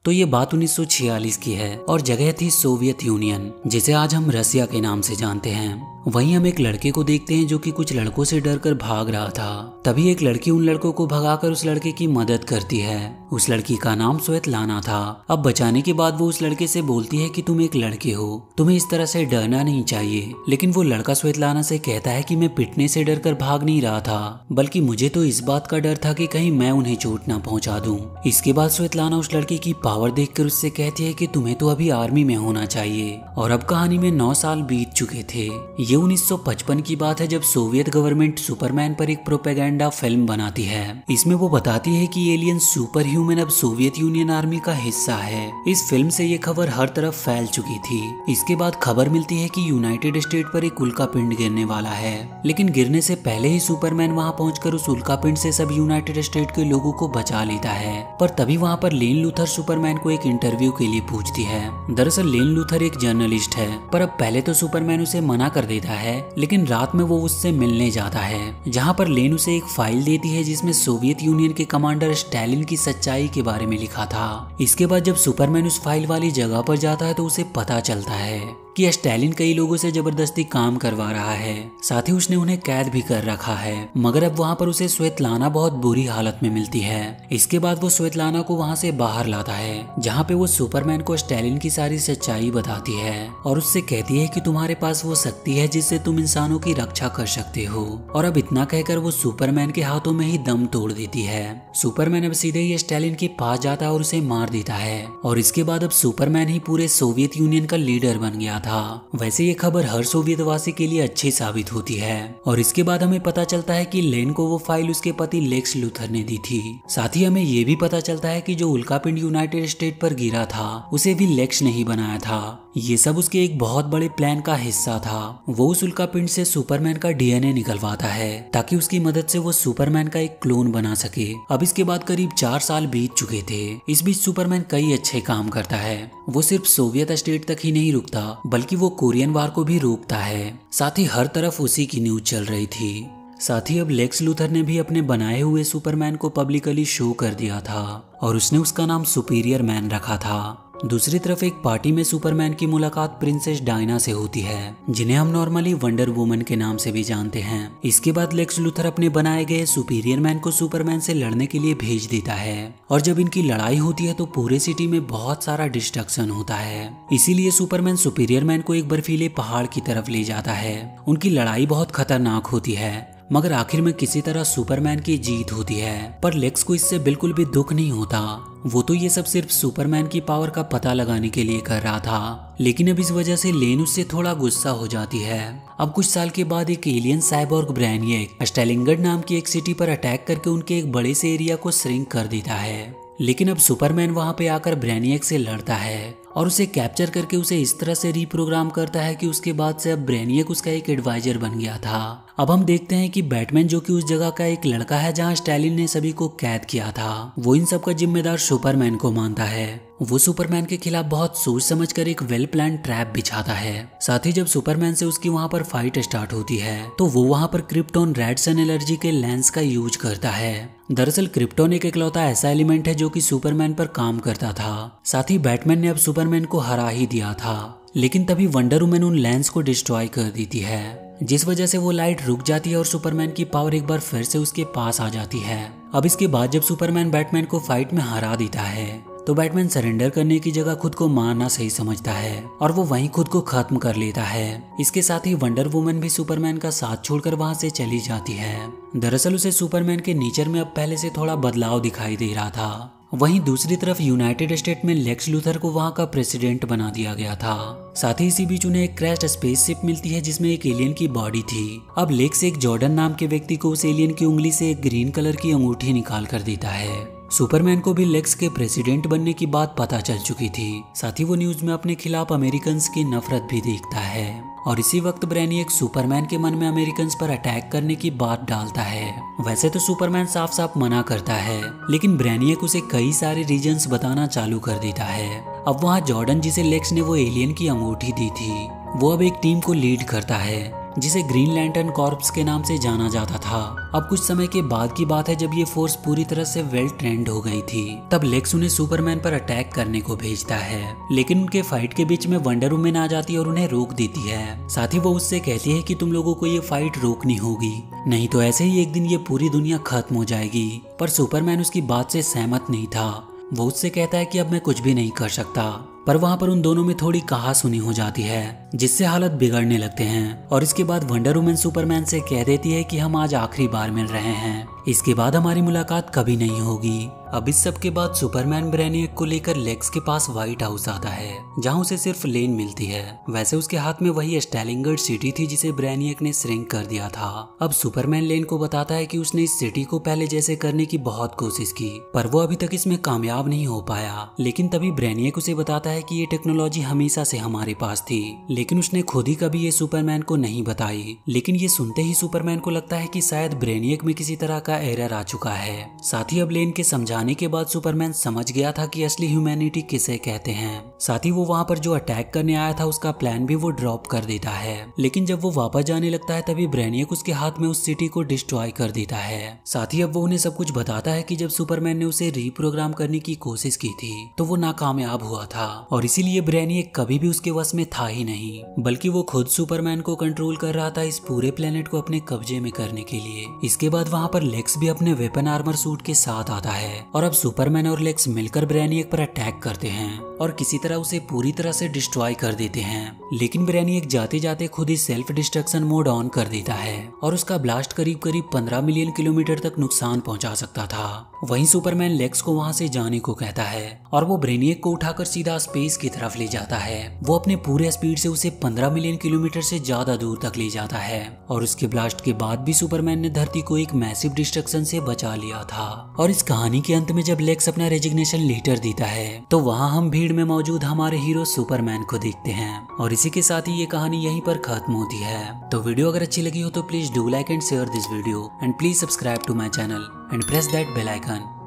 तो ये बात 1946 की है और जगह थी सोवियत यूनियन, जिसे आज हम रसिया के नाम से जानते हैं। वहीं हम एक लड़के को देखते हैं जो कि कुछ लड़कों से डरकर भाग रहा था। तभी एक लड़की उन लड़कों को भगाकर उस लड़के की मदद करती है। उस लड़की का नाम स्वेतलाना था। अब बचाने के बाद वो उस लड़के से बोलती है कि तुम एक लड़के हो, तुम्हें इस तरह से डरना नहीं चाहिए। लेकिन वो लड़का स्वेतलाना से कहता है कि मैं पिटने से डरकर भाग नहीं रहा था, बल्कि मुझे तो इस बात का डर था कि कहीं मैं उन्हें चोट ना पहुंचा दूं। इसके बाद स्वेतलाना उस लड़के की पावर देखकर उससे कहती है कि तुम्हें तो अभी आर्मी में होना चाहिए। और अब कहानी में 9 साल बीत चुके थे। ये 1955 की बात है जब सोवियत गवर्नमेंट सुपरमैन पर एक प्रोपेगेंडा फिल्म बनाती है। इसमें वो बताती है कि एलियन सुपर ह्यूमन अब सोवियत यूनियन आर्मी का हिस्सा है। इस फिल्म से ये खबर हर तरफ फैल चुकी थी। इसके बाद खबर मिलती है कि यूनाइटेड स्टेट पर एक उल्कापिंड गिरने वाला है, लेकिन गिरने से पहले ही सुपरमैन वहां पहुंचकर उस उल्कापिंड से सब यूनाइटेड स्टेट के लोगों को बचा लेता है। पर तभी वहां पर लेन लूथर सुपरमैन को एक इंटरव्यू के लिए पूछती है। दरअसल लेन लूथर एक जर्नलिस्ट है, पर अब पहले तो सुपरमैन उसे मना कर देता है, लेकिन रात में वो उससे मिलने जाता है, जहां पर लेन उसे एक फाइल देती है जिसमें सोवियत यूनियन के कमांडर स्टालिन की सच्चाई के बारे में लिखा था। इसके बाद जब सुपरमैन उस फाइल वाली जगह पर जाता है तो उसे पता चलता है कि स्टालिन कई लोगों से जबरदस्ती काम करवा रहा है, साथ ही उसने उन्हें कैद भी कर रखा है। मगर अब वहां पर उसे स्वेतलाना बहुत बुरी हालत में मिलती है। इसके बाद वो स्वेतलाना को वहां से बाहर लाता है, जहां पे वो सुपरमैन को स्टालिन की सारी सच्चाई बताती है और उससे कहती है कि तुम्हारे पास वो शक्ति है जिससे तुम इंसानों की रक्षा कर सकते हो। और अब इतना कहकर वो सुपरमैन के हाथों में ही दम तोड़ देती है। सुपरमैन अब सीधे ही स्टालिन के पास जाता है और उसे मार देता है। और इसके बाद अब सुपरमैन ही पूरे सोवियत यूनियन का लीडर बन गया था। वैसे ये खबर हर सोवियतवासी के लिए अच्छी साबित होती है। और इसके बाद हमें पता चलता है कि लेन को वो फाइल उसके पति लेक्स लूथर ने दी थी। साथ ही हमें ये भी पता चलता है कि जो उल्कापिंड यूनाइटेड स्टेट पर गिरा था उसे भी लेक्स ने ही बनाया था। ये सब उसके एक बहुत बड़े प्लान का हिस्सा था। वो उस उल्कापिंड से सुपरमैन का डीएनए निकलवाता है ताकि उसकी मदद से वो सुपरमैन का एक क्लोन बना सके। अब इसके बाद करीब 4 साल बीत चुके थे। इस बीच सुपरमैन कई अच्छे काम करता है। वो सिर्फ सोवियत स्टेट तक ही नहीं रुकता, बल्कि वो कोरियन वार को भी रोकता है। साथ ही हर तरफ उसी की न्यूज चल रही थी। साथ ही अब लेक्स लूथर ने भी अपने बनाए हुए सुपरमैन को पब्लिकली शो कर दिया था और उसने उसका नाम सुपीरियर मैन रखा था। दूसरी तरफ एक पार्टी में सुपरमैन की मुलाकात प्रिंसेस डायना से होती है, जिन्हें हम नॉर्मली वंडर वुमन के नाम से भी जानते हैं। इसके बाद लेक्स लूथर अपने बनाए गए सुपीरियर मैन को सुपरमैन से लड़ने के लिए भेज देता है। और जब इनकी लड़ाई होती है तो पूरे सिटी में बहुत सारा डिस्ट्रक्शन होता है। इसीलिए सुपरमैन सुपीरियर मैन को एक बर्फीले पहाड़ की तरफ ले जाता है। उनकी लड़ाई बहुत खतरनाक होती है, मगर आखिर में किसी तरह सुपरमैन की जीत होती है। पर लेक्स को इससे बिल्कुल भी दुख नहीं होता। वो तो ये सब सिर्फ सुपरमैन की पावर का पता लगाने के लिए कर रहा था। लेकिन अब इस वजह से लेन उससे थोड़ा गुस्सा हो जाती है। अब कुछ साल के बाद एक एलियन साइबोर्ग ब्रेनियक स्टेलिंगर्ड नाम की एक सिटी पर अटैक करके उनके एक बड़े से एरिया को श्रिंक कर देता है। लेकिन अब सुपरमैन वहां पे आकर ब्रेनियक से लड़ता है और उसे कैप्चर करके उसे इस तरह से रीप्रोग्राम करता है कि उसके बाद से अब ब्रेनियक उसका एक एडवाइजर बन गया था। अब हम देखते हैं कि बैटमैन, जो कि उस जगह का एक लड़का है जहां स्टालिन ने सभी को कैद किया था, वो इन सब का जिम्मेदार सुपरमैन को मानता है। वो सुपरमैन के खिलाफ बहुत सोच समझकर एक वेल प्लान ट्रैप बिछाता है। साथ ही जब सुपरमैन से उसकी वहां पर फाइट स्टार्ट होती है तो वो वहां पर क्रिप्टॉन रेड सन एलर्जी के लेंस का यूज करता है। दरअसल क्रिप्टॉन एक इकलौता ऐसा एलिमेंट है जो कि सुपरमैन पर काम करता था। साथ ही बैटमैन ने अब सुपरमैन को हरा ही दिया था, लेकिन तभी वंडर वुमन उन लेंस को डिस्ट्रॉय कर देती है, जिस वजह से वो लाइट रुक जाती है और सुपरमैन की पावर एक बार फिर से उसके पास आ जाती है। अब इसके बाद जब सुपरमैन बैटमैन को फाइट में हरा देता है तो बैटमैन सरेंडर करने की जगह खुद को मारना सही समझता है और वो वहीं खुद को खत्म कर लेता है। इसके साथ ही वंडर वुमन भी सुपरमैन का साथ छोड़कर वहां से चली जाती है। दरअसल उसे सुपरमैन के नेचर में अब पहले से थोड़ा बदलाव दिखाई दे रहा था। वहीं दूसरी तरफ यूनाइटेड स्टेट में लेक्स लूथर को वहां का प्रेसिडेंट बना दिया गया था। साथ ही इसी बीच उन्हें एक क्रैश्ड स्पेसशिप मिलती है जिसमें एक एलियन की बॉडी थी। अब लेक्स एक जॉर्डन नाम के व्यक्ति को उस एलियन की उंगली से एक ग्रीन कलर की अंगूठी निकाल कर देता है। सुपरमैन को भी लेक्स के प्रेसिडेंट बनने की बात पता चल चुकी थी। साथ ही वो न्यूज में अपने खिलाफ अमेरिकन्स की नफरत भी देखता है। और इसी वक्त ब्रेनियक सुपरमैन के मन में अमेरिकन्स पर अटैक करने की बात डालता है। वैसे तो सुपरमैन साफ साफ मना करता है, लेकिन ब्रेनियक उसे कई सारे रीजंस बताना चालू कर देता है। अब वहाँ जॉर्डन, जिसे लेक्स ने वो एलियन की अंगूठी दी थी, वो अब एक टीम को लीड करता है। जिसे ग्रीन लैंटर्न कॉर्प्स के नाम से जाना जाता था। अब कुछ समय के बाद की बात है जब ये फोर्स पूरी तरह से वेल ट्रेंड हो गई थी, तब लेक्स उन्हें सुपरमैन पर अटैक करने को भेजता है। लेकिन उनके फाइट के बीच में वंडर वुमन आ जाती है और उन्हें रोक देती है। साथ ही वो उससे कहती है कि तुम लोगों को ये फाइट रोकनी होगी, नहीं तो ऐसे ही एक दिन ये पूरी दुनिया खत्म हो जाएगी। पर सुपरमैन उसकी बात से सहमत नहीं था। वो उससे कहता है कि अब मैं कुछ भी नहीं कर सकता। पर वहाँ पर उन दोनों में थोड़ी कहासुनी हो जाती है, जिससे हालत बिगड़ने लगते हैं। और इसके बाद वंडर वुमन सुपरमैन से कह देती है कि हम आज आखिरी बार मिल रहे हैं, इसके बाद हमारी मुलाकात कभी नहीं होगी। अब इस सब के बाद सुपरमैन ब्रेनियक को लेकर लेक्स के पास व्हाइट हाउस आता है, जहाँ उसे सिर्फ लेन मिलती है। वैसे उसके हाथ में वही स्टेलिंगर्ड सिटी थी जिसे ब्रेनियक ने श्रिंक कर दिया था। अब सुपरमैन लेन को बताता है कि उसने इस सिटी को पहले जैसे करने की बहुत कोशिश की, पर वो अभी तक इसमें कामयाब नहीं हो पाया। लेकिन तभी ब्रेनियक उसे बताता है कि ये टेक्नोलॉजी हमेशा से हमारे पास थी, लेकिन उसने खुद ही कभी ये सुपरमैन को नहीं बताई। लेकिन ये सुनते ही सुपरमैन को लगता है कि शायद ब्रेनियक में किसी तरह का एरर आ चुका है। साथ ही अब लेन के समझाने के बाद सुपरमैन समझ गया था कि असली ह्यूमैनिटी किसे कहते हैं। साथ ही वो वहाँ पर जो अटैक करने आया था उसका प्लान भी वो ड्रॉप कर देता है। लेकिन जब वो वापस जाने लगता है तभी ब्रेनियक उसके हाथ में उस सिटी को डिस्ट्रॉय कर देता है। साथ ही अब वो उन्हें सब कुछ बताता है कि जब सुपरमैन ने उसे रीप्रोग्राम करने की कोशिश की थी तो वो नाकामयाब हुआ था, और इसीलिए ब्रेनियक कभी भी उसके वश में था ही नहीं, बल्कि वो खुद सुपरमैन को कंट्रोल कर रहा था इस पूरे प्लेनेट को अपने कब्जे में करने के लिए। इसके बाद वहाँ पर लेक्स भी अपने वेपन आर्मर सूट के साथ आता है, और अब सुपरमैन और लेक्स मिलकर ब्रेनियक पर अटैक करते हैं और किसी तरह उसे पूरी तरह से डिस्ट्रॉय कर देते हैं। लेकिन ब्रेनियक जाते जाते खुद ही सेल्फ डिस्ट्रक्शन मोड ऑन कर देता है और उसका ब्लास्ट करीब करीब 15 मिलियन किलोमीटर तक नुकसान पहुंचा सकता था। वहीं सुपरमैन लेक्स को वहां से जाने को कहता है और वो ब्रेनियक को उठाकर सीधा स्पेस की तरफ ले जाता है। वो अपने पूरे स्पीड से उसे 15 मिलियन किलोमीटर से ज्यादा दूर तक ले जाता है, और उसके ब्लास्ट के बाद भी सुपरमैन ने धरती को एक मैसिव डिस्ट्रक्शन से बचा लिया था। और इस कहानी के अंत में जब लेक्स अपना रेजिग्नेशन लेटर देता है तो वहाँ हम भीड़ में मौजूद हमारे हीरो सुपरमैन को देखते हैं। और इसी के साथ ही ये कहानी यहीं पर खत्म होती है। तो वीडियो अगर अच्छी लगी हो तो please do like and share this video, and please subscribe to my channel and press that bell icon.